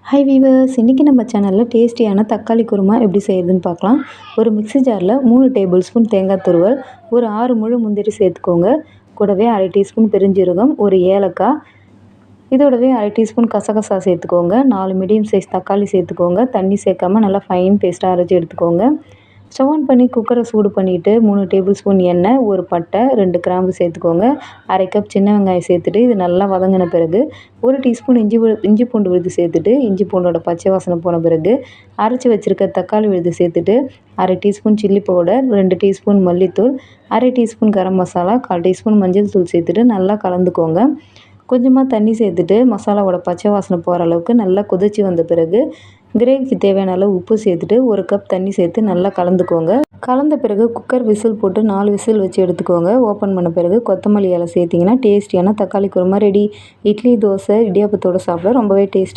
Hi viewers, இன்றைக்கி நம்ம சேனலில் டேஸ்டியான தக்காளி குருமா எப்படி செய்கிறதுன்னு பார்க்கலாம். ஒரு மிக்ஸி ஜாரில் 3 டேபிள் ஸ்பூன் தேங்காய் துருவல், ஒரு 6 முழு முந்திரி சேர்த்துக்கோங்க. கூடவே அரை டீஸ்பூன் பெருஞ்சீரகம், ஒரு ஏலக்காய், இதோடவே அரை டீஸ்பூன் கசகசா சேர்த்துக்கோங்க. 4 மீடியம் சைஸ் தக்காளி சேர்த்துக்கோங்க. தண்ணி சேர்க்காமல் நல்லா ஃபைன் பேஸ்ட்டாக அரைச்சி எடுத்துக்கோங்க. ஸ்டவ் ஆன் பண்ணி குக்கரை சூடு பண்ணிவிட்டு 3 டேபிள் ஸ்பூன் எண்ணெய், ஒரு பட்டை, 2 கிராம்பு சேர்த்துக்கோங்க. அரை கப் சின்ன வெங்காயம் சேர்த்துட்டு இது நல்லா வதங்கின பிறகு 1 டீஸ்பூன் இஞ்சி பூண்டு விழுது சேர்த்துட்டு, இஞ்சி பூண்டோட பச்சை வாசனை போன பிறகு அரைச்சி வச்சுருக்க தக்காளி விழுது சேர்த்துட்டு, அரை டீஸ்பூன் சில்லி பவுடர், 2 டீஸ்பூன் மல்லித்தூள், அரை டீஸ்பூன் கரம் மசாலா, 1/4 டீஸ்பூன் மஞ்சள் தூள் சேர்த்துட்டு நல்லா கலந்துக்கோங்க. கொஞ்சமாக தண்ணி சேர்த்துட்டு மசாலாவோட பச்சை வாசனை போகிற அளவுக்கு நல்லா கொதிச்சு வந்த பிறகு கிரேவிக்கு தேவையான அளவு உப்பு சேர்த்துட்டு 1 கப் தண்ணி சேர்த்து நல்லா கலந்துக்கோங்க. கலந்த பிறகு குக்கர் விசில் போட்டு 4 விசில் வச்சு எடுத்துக்கோங்க. ஓப்பன் பண்ண பிறகு கொத்தமல்லி இலை சேர்த்திங்கன்னா டேஸ்டியான தக்காளி குருமா ரெடி. இட்லி, தோசை, இடியாப்பத்தோடு சாப்பிட ரொம்பவே டேஸ்ட்டாக